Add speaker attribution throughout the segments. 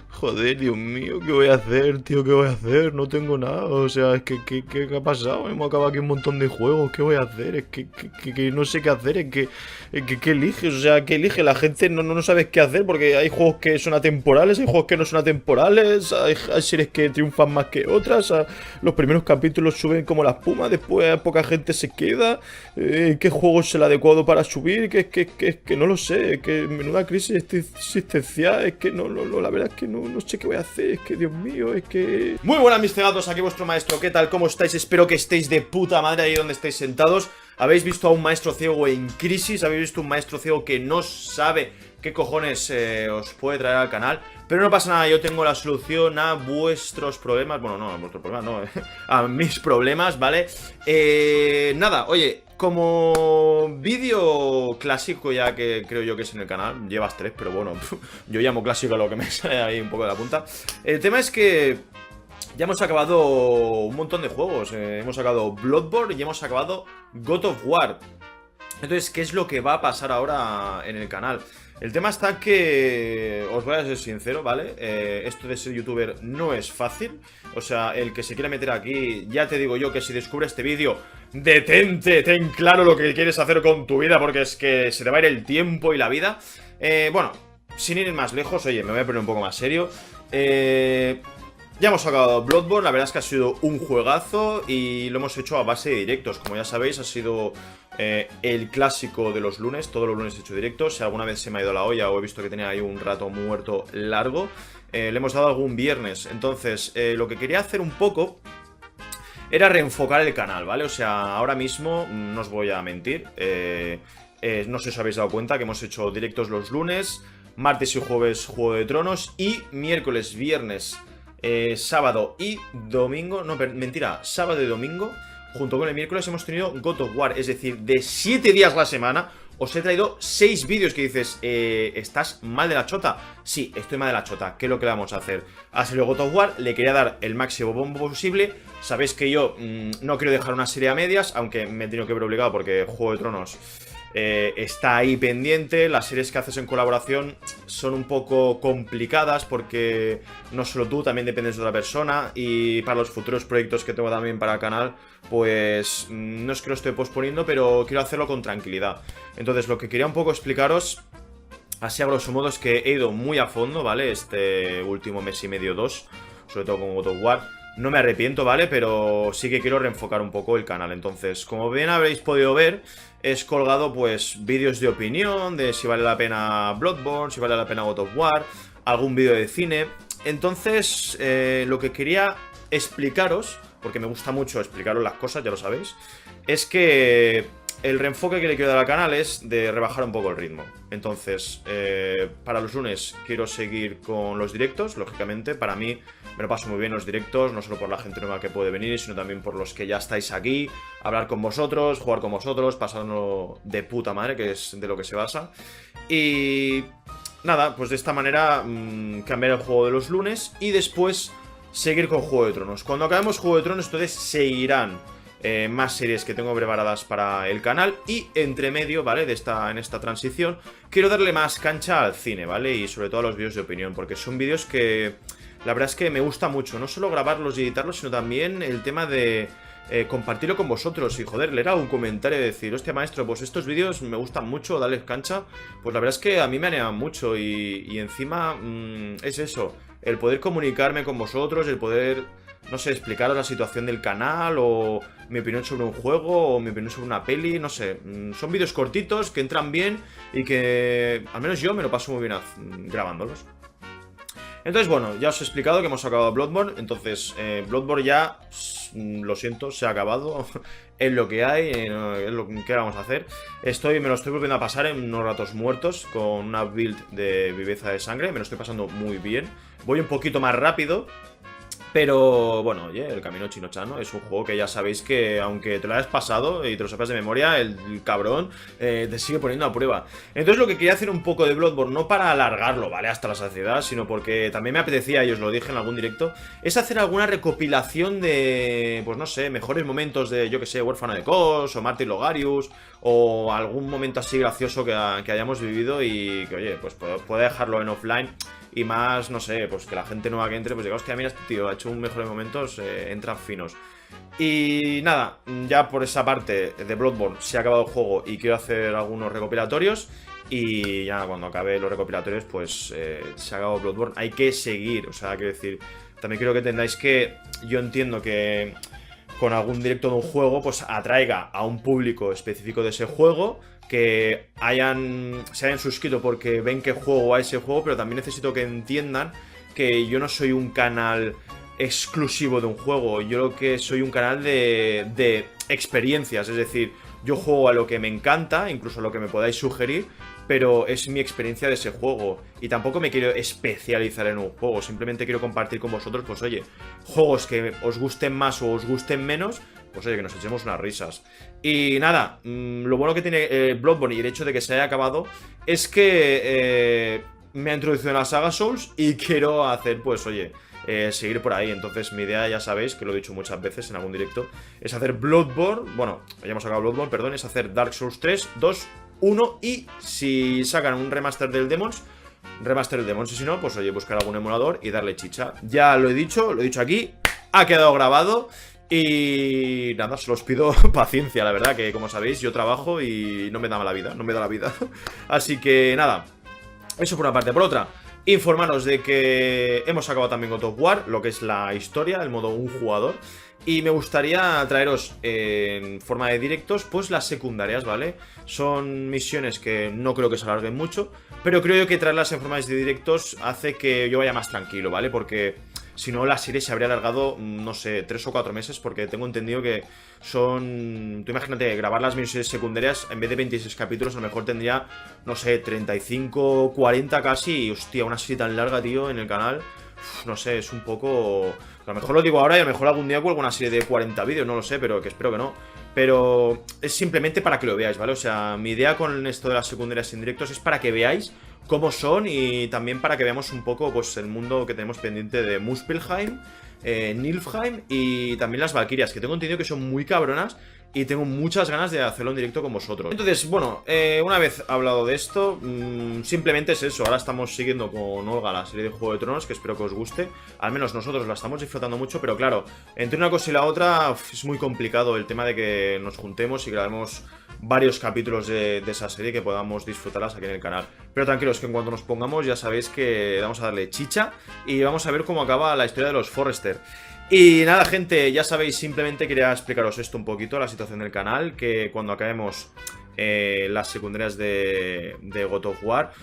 Speaker 1: Joder, Dios mío, ¿qué voy a hacer, tío? ¿Qué voy a hacer? No tengo nada. O sea, es que, ¿qué ha pasado? Hemos acabado aquí un montón de juegos. ¿Qué voy a hacer? Es que no sé qué hacer. ¿Qué eliges? O sea, ¿qué elige? La gente no sabe qué hacer porque hay juegos que son atemporales, hay juegos que no son atemporales, hay series que triunfan más que otras. Los primeros capítulos suben como la espuma, después poca gente se queda. ¿Qué juego es el adecuado para subir? Que no lo sé. Es que menuda crisis existencial. Es que la verdad es que no sé qué voy a hacer. Es que Dios mío, es que... Muy buenas, mis cegados, aquí vuestro maestro. ¿Qué tal? ¿Cómo estáis? Espero que estéis de puta madre ahí donde estáis sentados. ¿Habéis visto a un maestro ciego en crisis? ¿Habéis visto un maestro ciego que no sabe qué cojones os puede traer al canal? Pero no pasa nada, yo tengo la solución a vuestros problemas. Bueno, no, a vuestros problemas, no, a mis problemas, ¿vale? Nada, oye, como vídeo clásico ya que creo yo que es en el canal, llevas 3, pero bueno, yo llamo clásico a lo que me sale ahí un poco de la punta. El tema es que ya hemos acabado un montón de juegos, hemos acabado Bloodborne y hemos acabado God of War. Entonces, ¿qué es lo que va a pasar ahora en el canal? El tema está que, os voy a ser sincero, ¿vale? Esto de ser youtuber no es fácil. O sea, el que se quiera meter aquí, ya te digo yo que si descubre este vídeo, detente, ten claro lo que quieres hacer con tu vida, porque es que se te va a ir el tiempo y la vida. Bueno, sin ir más lejos, oye, me voy a poner un poco más serio. Ya hemos acabado Bloodborne, la verdad es que ha sido un juegazo y lo hemos hecho a base de directos. Como ya sabéis, ha sido el clásico de los lunes, todos los lunes he hecho directos. Si alguna vez se me ha ido la olla o he visto que tenía ahí un rato muerto largo, le hemos dado algún viernes. Entonces, lo que quería hacer un poco era reenfocar el canal, ¿vale? O sea, ahora mismo, no os voy a mentir, no sé si os habéis dado cuenta que hemos hecho directos los lunes, martes y jueves Juego de Tronos y miércoles, viernes, sábado y domingo, no, mentira, sábado y domingo, junto con el miércoles hemos tenido God of War, es decir, de 7 días la semana os he traído 6 vídeos que dices, ¿estás mal de la chota? Sí, estoy mal de la chota, ¿qué es lo que le vamos a hacer? Ha salido God of War, le quería dar el máximo bombo posible, sabéis que yo no quiero dejar una serie a medias, aunque me he tenido que ver obligado porque Juego de Tronos está ahí pendiente. Las series que haces en colaboración son un poco complicadas porque no solo tú, también dependes de otra persona. Y para los futuros proyectos que tengo también para el canal, pues no es que lo estoy posponiendo, pero quiero hacerlo con tranquilidad. Entonces lo que quería un poco explicaros, así a grosso modo, es que he ido muy a fondo, ¿vale? Este último mes y medio, 2, sobre todo con God of War. No me arrepiento, ¿vale? Pero sí que quiero reenfocar un poco el canal. Entonces, como bien habréis podido ver, he colgado pues vídeos de opinión, de si vale la pena Bloodborne, si vale la pena God of War, algún vídeo de cine. Entonces, lo que quería explicaros, porque me gusta mucho explicaros las cosas, ya lo sabéis, es que el reenfoque que le quiero dar al canal es de rebajar un poco el ritmo. Entonces, para los lunes quiero seguir con los directos, lógicamente. Para mí me lo paso muy bien los directos, no solo por la gente nueva que puede venir, sino también por los que ya estáis aquí, hablar con vosotros, jugar con vosotros, pasarlo de puta madre, que es de lo que se basa. Y nada, pues de esta manera cambiar el juego de los lunes y después seguir con Juego de Tronos. Cuando acabemos Juego de Tronos, entonces seguirán más series que tengo preparadas para el canal. Y entre medio, ¿vale? En esta transición quiero darle más cancha al cine, ¿vale? Y sobre todo a los vídeos de opinión, porque son vídeos que la verdad es que me gusta mucho. No solo grabarlos y editarlos, sino también el tema de compartirlo con vosotros. Y joder, leer algún comentario y decir, hostia maestro, pues estos vídeos me gustan mucho, darles cancha. Pues la verdad es que a mí me animan mucho. Y encima es eso, el poder comunicarme con vosotros, el poder, no sé, explicaros la situación del canal o mi opinión sobre un juego o mi opinión sobre una peli, no sé. Son vídeos cortitos que entran bien y que al menos yo me lo paso muy bien grabándolos. Entonces, bueno, ya os he explicado que hemos acabado Bloodborne. Entonces, Bloodborne ya, lo siento, se ha acabado. Es lo que hay, es lo que vamos a hacer. Me lo estoy volviendo a pasar en unos ratos muertos con una build de viveza de sangre. Me lo estoy pasando muy bien. Voy un poquito más rápido, pero bueno, oye, el Camino Chino-chan es un juego que ya sabéis que aunque te lo hayas pasado y te lo sepas de memoria, el cabrón te sigue poniendo a prueba. Entonces lo que quería hacer un poco de Bloodborne, no para alargarlo, ¿vale? Hasta la saciedad, sino porque también me apetecía, y os lo dije en algún directo, es hacer alguna recopilación de, pues no sé, mejores momentos de, yo que sé, Huérfano de Kos o Martyr Logarius, o algún momento así gracioso que hayamos vivido y que, oye, pues puedo dejarlo en offline y más, no sé, pues que la gente nueva que entre, pues digamos que mira, este tío ha hecho un mejor de momentos, entran finos. Y nada, ya por esa parte de Bloodborne se ha acabado el juego y quiero hacer algunos recopilatorios. Y ya cuando acabe los recopilatorios, pues se ha acabado Bloodborne. Hay que seguir, o sea, quiero decir, también creo que entendáis que yo entiendo que con algún directo de un juego, pues atraiga a un público específico de ese juego, que se hayan suscrito porque ven que juego a ese juego, pero también necesito que entiendan que yo no soy un canal exclusivo de un juego, yo lo que soy un canal de experiencias, es decir, yo juego a lo que me encanta, incluso a lo que me podáis sugerir, pero es mi experiencia de ese juego y tampoco me quiero especializar en un juego, simplemente quiero compartir con vosotros, pues oye, juegos que os gusten más o os gusten menos, pues oye, que nos echemos unas risas. Y nada, lo bueno que tiene Bloodborne y el hecho de que se haya acabado es que me ha introducido en la saga Souls y quiero hacer, pues oye, seguir por ahí. Entonces mi idea, ya sabéis, que lo he dicho muchas veces en algún directo, es hacer Bloodborne, bueno, ya hemos sacado Bloodborne, perdón, es hacer Dark Souls 3, 2, 1 y si sacan un remaster del Demons, y si no, pues oye, buscar algún emulador y darle chicha. Ya lo he dicho aquí, ha quedado grabado. Y nada, solo os pido paciencia, la verdad, que como sabéis yo trabajo y no me da la vida, Así que nada, eso por una parte. Por otra, informaros de que hemos acabado también God of War, lo que es la historia, el modo un jugador. Y me gustaría traeros en forma de directos, pues las secundarias, ¿vale? Son misiones que no creo que se alarguen mucho, pero creo que traerlas en forma de directos hace que yo vaya más tranquilo, ¿vale? Porque si no, la serie se habría alargado, no sé, 3 o 4 meses, porque tengo entendido que son... Tú imagínate, grabar las misiones secundarias, en vez de 26 capítulos, a lo mejor tendría, no sé, 35, 40 casi, y hostia, una serie tan larga, tío, en el canal. No sé, es un poco... A lo mejor lo digo ahora y a lo mejor algún día cuelgo una serie de 40 vídeos, no lo sé, pero que espero que no. Pero es simplemente para que lo veáis, ¿vale? O sea, mi idea con esto de las secundarias en directos es para que veáis cómo son y también para que veamos un poco, pues, el mundo que tenemos pendiente de Muspelheim, Nilfheim y también las Valkyrias, que tengo entendido que son muy cabronas y tengo muchas ganas de hacerlo en directo con vosotros. Entonces, bueno, una vez hablado de esto, simplemente es eso. Ahora estamos siguiendo con Olga la serie de Juego de Tronos, que espero que os guste. Al menos nosotros la estamos disfrutando mucho, pero claro, entre una cosa y la otra es muy complicado el tema de que nos juntemos y grabemos varios capítulos de esa serie, que podamos disfrutarlas aquí en el canal. Pero tranquilos, que en cuanto nos pongamos ya sabéis que vamos a darle chicha y vamos a ver cómo acaba la historia de los Forrester. Y nada, gente, ya sabéis, simplemente quería explicaros esto un poquito, la situación del canal, que cuando acabemos las secundarias de God of War...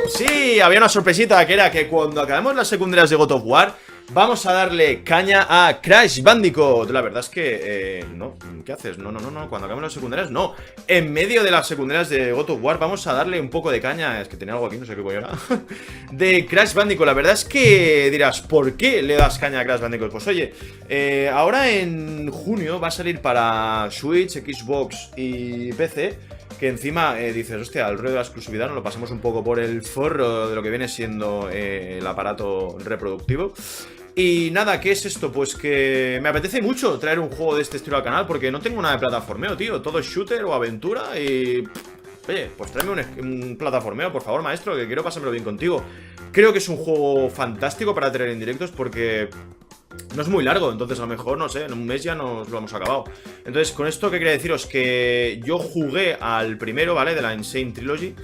Speaker 1: Sí, había una sorpresita, que era que cuando acabemos las secundarias de God of War vamos a darle caña a Crash Bandicoot. La verdad es que, no, ¿qué haces? No, cuando acabemos las secundarias, no. En medio de las secundarias de God of War vamos a darle un poco de caña. Es que tenía algo aquí, no sé qué coño era. De Crash Bandicoot. La verdad es que dirás, ¿por qué le das caña a Crash Bandicoot? Pues oye, ahora en junio va a salir para Switch, Xbox y PC. Que encima dices, hostia, el rollo de la exclusividad nos lo pasamos un poco por el forro de lo que viene siendo el aparato reproductivo. Y nada, ¿qué es esto? Pues que me apetece mucho traer un juego de este estilo al canal, porque no tengo nada de plataformeo, tío. Todo es shooter o aventura y... Oye, pues tráeme un plataformeo, por favor, maestro, que quiero pasármelo bien contigo. Creo que es un juego fantástico para traer en directos porque... no es muy largo, entonces a lo mejor, no sé, en un mes ya nos lo hemos acabado. Entonces, con esto, ¿qué quería deciros? Que yo jugué al primero, ¿vale? De la Insane Trilogy.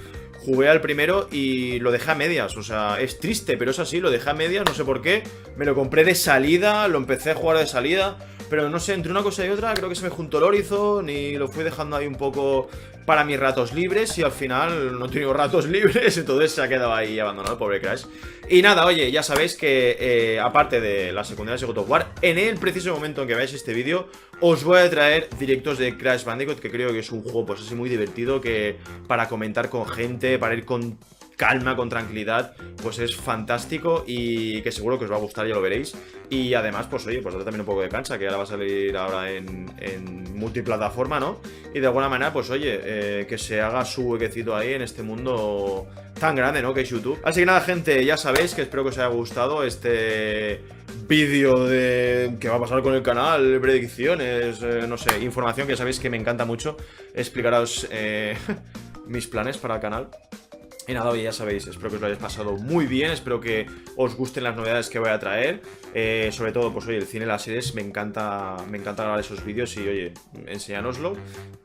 Speaker 1: Jugué al primero y lo dejé a medias. O sea, es triste, pero es así, lo dejé a medias, no sé por qué. Me lo compré de salida, lo empecé a jugar de salida, pero no sé, entre una cosa y otra creo que se me juntó el Horizon y lo fui dejando ahí un poco para mis ratos libres. Y al final no he tenido ratos libres, entonces se ha quedado ahí abandonado el pobre Crash. Y nada, oye, ya sabéis que aparte de las secundarias de God of War, en el preciso momento en que veáis este vídeo os voy a traer directos de Crash Bandicoot, que creo que es un juego pues así muy divertido, que para comentar con gente, para ir con calma, con tranquilidad, pues es fantástico y que seguro que os va a gustar, ya lo veréis. Y además, pues oye, pues date también un poco de cancha, que ahora va a salir ahora en multiplataforma, ¿no? Y de alguna manera, pues oye, que se haga su huequecito ahí en este mundo tan grande, ¿no? Que es YouTube. Así que nada, gente, ya sabéis que espero que os haya gustado este vídeo de qué va a pasar con el canal, predicciones, no sé, información que sabéis que me encanta mucho explicaros mis planes para el canal. Y nada, oye, ya sabéis, espero que os lo hayáis pasado muy bien, espero que os gusten las novedades que voy a traer, sobre todo, pues oye, el cine, las series, me encanta grabar esos vídeos y oye, enséñanoslo,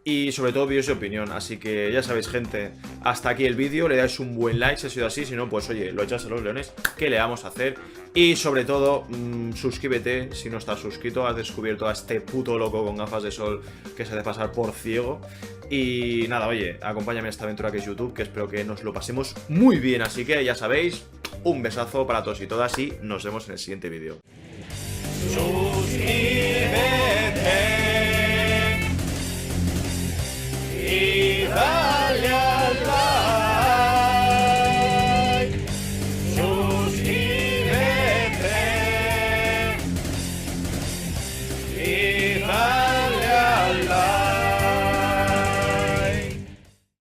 Speaker 1: y sobre todo vídeos de opinión, así que ya sabéis, gente, hasta aquí el vídeo, le dais un buen like si ha sido así, si no, pues oye, lo echas a los leones, ¿qué le vamos a hacer? Y sobre todo, suscríbete si no estás suscrito, has descubierto a este puto loco con gafas de sol que se hace pasar por ciego. Y nada, oye, acompáñame a esta aventura que es YouTube, que espero que nos lo pasemos muy bien. Así que ya sabéis, un besazo para todos y todas y nos vemos en el siguiente vídeo. Suscríbete.